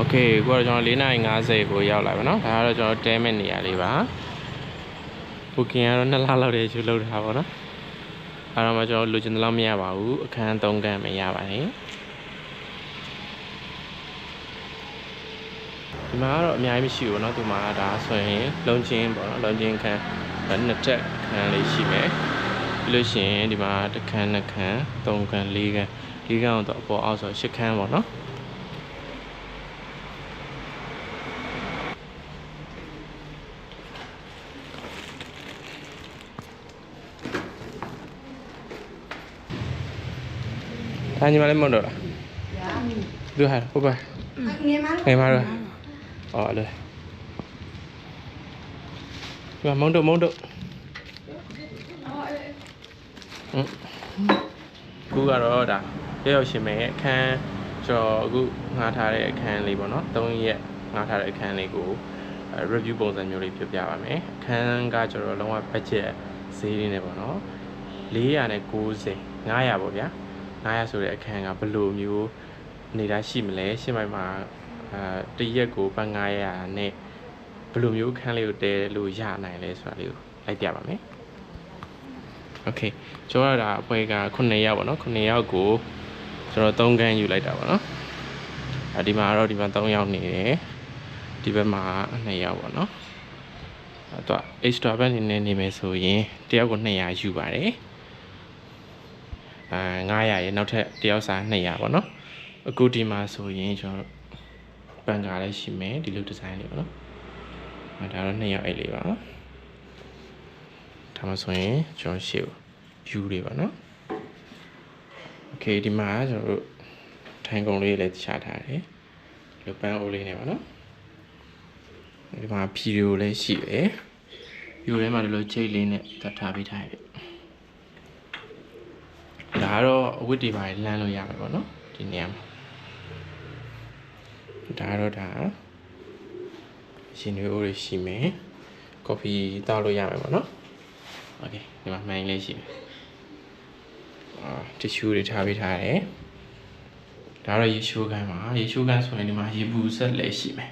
เคကိုတော့ကျွန်တော်4:50ကိုရောက်လာပါเนาะဒါကတော့ကျွန်တော်တဲမဲ့နေရာလေးပါဘုကင်ကတော့2လလောက်တည်းရှုလုပ်ထားပါเนาะအဲ့တော့မှကျွန်တော်လိုချင်တဲ့လောက်မရပါဘူးအခန်း3ခန်းမရပါနဲ့ဒီမှာကတော့အများကြီးမရှိဘူးเนาะဒီမှာဒါဆိုရင်လုံးချင်းပေါ့เนาะလုံးချင်းခန်း2တက်ခန်းလေးရှိမယ်ပြီးလို့ရှိရင်ဒီမှာတစ်ခန်း2ခန်း3ခန်း4ခန်း4ခန်းတော့အပေါ်အောက်ဆို8ခန်းပေါ့เนาะanh mà lên món đồ à? Đưa hả? Cô bà? Ngày mai rồi. Rồi. Và món đồ. Cô gà rồi đã. Cái đầu chỉ mẹ khăn cho cô ngã thả để khăn lấy bọn nó. Tông nhẹ ngã thả để khăn lấy cô review bọn dân nhiều lấy phiếu giá bà mẹ. Khăn gà cho rồi lòng hoa bạch chế xí đi này bọn nó. Lý à này cô gì? Ngã à bọn bia. 900ဆိုတဲ့အခန်းကဘယ်လိုမျိုးနေတာရှိမလဲရှင်းပိုင်းမှာတရက်ကိုပတ်900နဲ့ဘယ်လိုမျိုးအခန်းလေးကိုတဲလို့ရနိုင်လဲဆိုတာလေးကိုလိုက်ပြပါမယ်။ Okay ကျွန်တော်ဒါအဖွဲ့က9ယောက်ပေါ့နော်9ယောက်ကိုကျွန်တော်3ခန်းယူလိုက်တာပေါ့နော်။ဒီမှာတော့ဒီမှာ3ယောက်နေတယ်။ဒီဘက်မှာ2ယောက်ပေါ့နော်။အဲ့တော့ extra bed နေမယ်ဆိုရင်တယောက်ကို200ယူပါတယ်။ 900ရေနောက်ထပ်တယောက်စာ200ပေါ့နော်အခုဒီမှာဆိုရင်ကျွန်တော်ပန်ကာလည်းရှိမယ်ဒီလိုဒီဇိုင်းလေးပေါ့နော်ဒါတော့2ယောက်အိတ်လေးပါဒါမှဆိုရင်ကျွန်တော်ရှေ့ view လေးပါနော် Okay ဒီမှာကျွန်တော်တို့ထိုင်ကုန်လေးလည်းချထားတယ်ဒီလိုပန်းအိုးလေးနဲ့ပါနော်ဒီမှာဗီဒီယိုလည်းရှိတယ်ဗီဒီယိုထဲမှာဒီလိုချိတ်လေးနဲ့တတ်ထားပေးထားတယ်ဒါကတော့အဝတ်တွေပါလမ်းလို့ရမှာပေါ့နော်ဒီနေရာမှာဒါတော့ဒါရှင်တွေအိုးတွေရှိမယ်ကော်ဖီတောက်လို့ရမှာပေါ့နော်โอเคဒီမှာမှန်လေးရှိတယ်တီရှူးတွေထားပေးထားတယ်ဒါတော့ရေရှိုးခန်းပါရေရှိုးခန်းဆိုရင်ဒီမှာရေပူဆက်လည်းရှိမယ်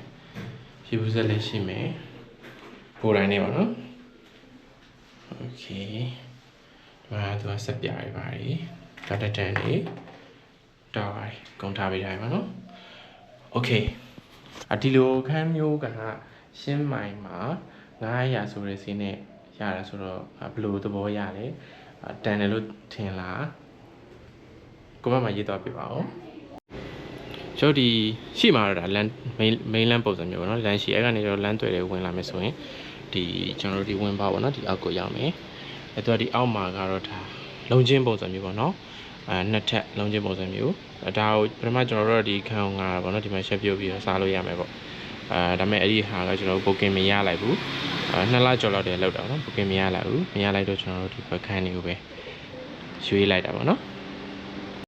ရေပူဆက်လည်းရှိမယ်ပိုတိုင်းနေပါနော်โอเคမှာသူကဆက်ပြရပါတယ်ဒါတက်တန်လေးတောက်ပါတယ်ကုန်ထားပေးထားပါနော်โอเคဒီလိုခန်းမျိုးကရှင်းမိုင်မှာ900ဆိုတဲ့စီးနဲ့ရတယ်ဆိုတော့ဘယ်လိုသဘောရလဲတန်တယ်လို့ထင်လားကိုမမရေးတော့ပြပါဦးကျွန်တော်ဒီရှိမှာတော့ဒါ land main land ပုံစံမျိုးပေါ့နော် land ရှိအဲ့ကနေတော့ land တွေ့တယ်ဝင်လာမယ်ဆိုရင်ဒီကျွန်တော်တို့ဒီဝင်ပါပေါ့နော်ဒီအောက်ကိုရောက်မယ်အဲ့တော့ဒီအောက်မှာကတော့ဒါလုံးချင်းပုံစံမျိုးပေါ့နော်နှစ်ထပ်လုံးချင်းပုံစံမျိုးဒါကိုပထမကျွန်တော်တို့ဒီခံအောင်ငါပေါ့နော်ဒီမှာရှက်ပြုတ်ပြီးတော့စားလို့ရမယ်ပေါ့ဒါပေမဲ့အဲ့ဒီဟာကကျွန်တော်တို့ booking မရလိုက်ဘူး2လကျော်လောက်တည်းလောက်တာနော် booking မရလိုက်ဘူးမရလိုက်တော့ကျွန်တော်တို့ဒီဘက်ခန်းတွေကိုပဲရွေးလိုက်တာပေါ့နော်